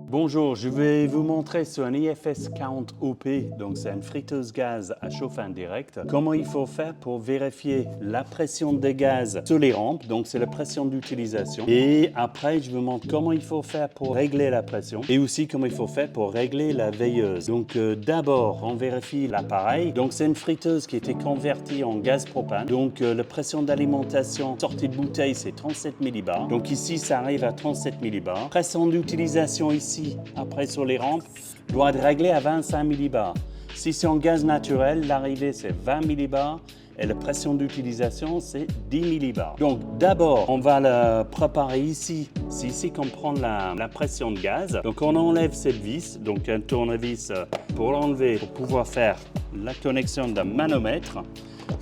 Bonjour, je vais vous montrer sur un IFS 40 OP, donc c'est une friteuse gaz à chauffe indirect, comment il faut faire pour vérifier la pression des gaz sur les rampes, donc c'est la pression d'utilisation. Et après, je vous montre comment il faut faire pour régler la pression et aussi comment il faut faire pour régler la veilleuse. Donc d'abord, on vérifie l'appareil. Donc c'est une friteuse qui a été convertie en gaz propane. Donc la pression d'alimentation sortie de bouteille, c'est 37 millibars. Donc ici, ça arrive à 37 millibars. Pression d'utilisation ici, après sur les rampes, doit être réglée à 25 millibars. Si c'est en gaz naturel, l'arrivée c'est 20 millibars et la pression d'utilisation c'est 10 millibars. Donc d'abord, on va la préparer ici. C'est ici qu'on prend la pression de gaz. Donc on enlève cette vis, donc un tournevis pour l'enlever, pour pouvoir faire la connexion d'un manomètre.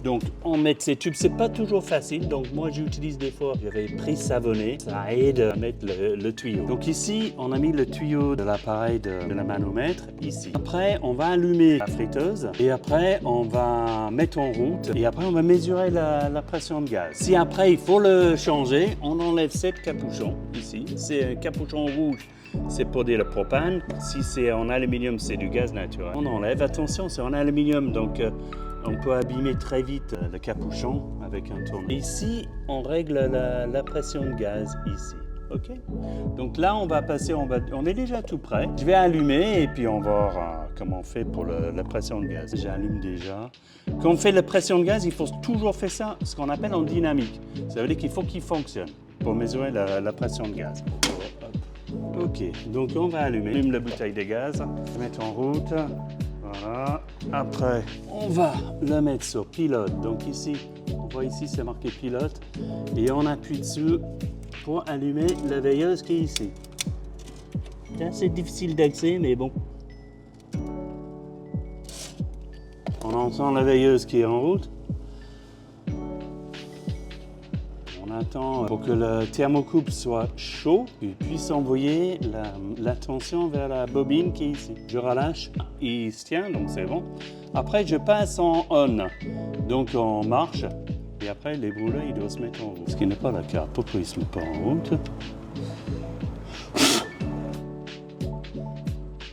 Donc on met ces tubes, c'est pas toujours facile, donc moi j'utilise des fois, j'avais pris savonné, ça aide à mettre le tuyau. Donc ici, on a mis le tuyau de l'appareil de la manomètre, ici. Après, on va allumer la friteuse et après, on va mettre en route et après, on va mesurer la pression de gaz. Si après, il faut le changer, on enlève cette capuchon, ici. C'est un capuchon rouge. C'est pour dire le propane. Si c'est en aluminium, c'est du gaz naturel. On enlève. Attention, c'est en aluminium, donc on peut abîmer très vite le capuchon avec un tournevis. Ici, on règle la pression de gaz ici. OK? Donc là, on va passer, on est déjà tout prêt. Je vais allumer et puis on va voir comment on fait pour la pression de gaz. J'allume déjà. Quand on fait la pression de gaz, il faut toujours faire ça, ce qu'on appelle en dynamique. Ça veut dire qu'il faut qu'il fonctionne pour mesurer la pression de gaz. Ok, donc on va allumer la bouteille de gaz, mettre en route, voilà. Après, on va le mettre sur pilote. Donc ici, on voit ici, c'est marqué pilote. Et on appuie dessus pour allumer la veilleuse qui est ici. C'est assez difficile d'accès, mais bon. On entend la veilleuse qui est en route. On attend pour que le thermocouple soit chaud et puisse envoyer la tension vers la bobine qui est ici. Je relâche, il se tient, donc c'est bon. Après, je passe en on, donc en marche. Et après, les brûleurs, ils doivent se mettre en route. Ce qui n'est pas le cas. Pourquoi ils ne se mettent pas en route?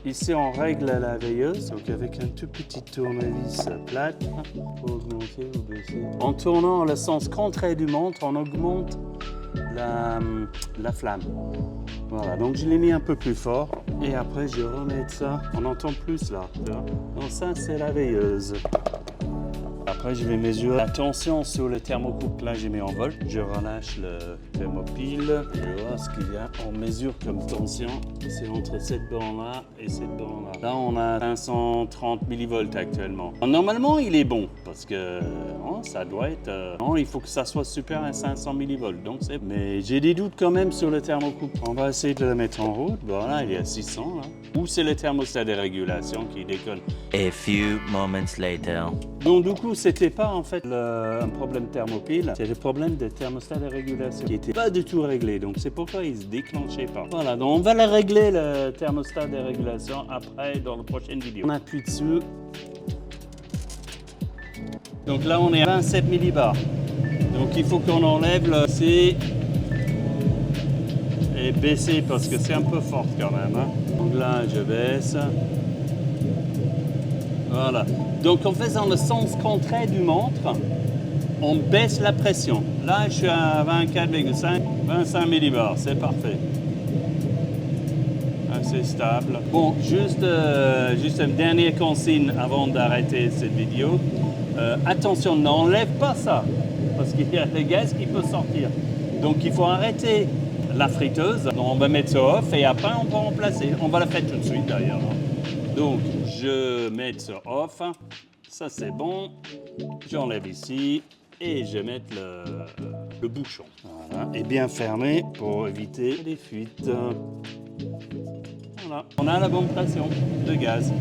Ici, on règle la veilleuse, donc avec un tout petit tournevis plate pour augmenter ou baisser. En tournant le sens contraire du montre, on augmente la flamme. Voilà, donc je l'ai mis un peu plus fort et après je remets ça. On entend plus là, tu vois. Donc ça, c'est la veilleuse. Après, je vais mesurer la tension sur le thermocouple. Là, j'ai mis en volt. Je relâche le thermopile. Je vois ce qu'il y a. On mesure comme tension. C'est entre cette borne-là et cette borne-là. Là, on a 530 millivolts actuellement. Normalement, il est bon parce que ça doit être... non, il faut que ça soit supérieur à 500 millivolts. Donc, c'est... Mais j'ai des doutes quand même sur le thermocouple. On va essayer de le mettre en route. Voilà, il est à 600 là. Ou c'est le thermostat de régulation qui déconne. A few moments later. Donc du coup, c'était pas en fait un problème thermopile, c'est le problème des thermostats de régulation qui n'était pas du tout réglé. Donc c'est pourquoi il se déclenchait pas. Voilà, donc on va le régler le thermostat de régulation après dans la prochaine vidéo. On appuie dessus. Donc là, on est à 27 millibars. Donc il faut qu'on enlève le C et baisser parce que c'est un peu fort quand même. Donc là, je baisse. Voilà. Donc en faisant le sens contraire du montre, on baisse la pression. Là, je suis à 24,5, 25 millibars, c'est parfait. Assez stable. Bon, juste une dernière consigne avant d'arrêter cette vidéo. Attention, n'enlève pas ça, parce qu'il y a le gaz qui peut sortir. Donc il faut arrêter la friteuse. Donc, on va mettre ça off et après on peut remplacer. On va la faire tout de suite d'ailleurs. Donc, je mets ça off, ça c'est bon, j'enlève ici et je mets le bouchon. Voilà, et bien fermé pour éviter les fuites. Voilà, on a la bonne pression de gaz.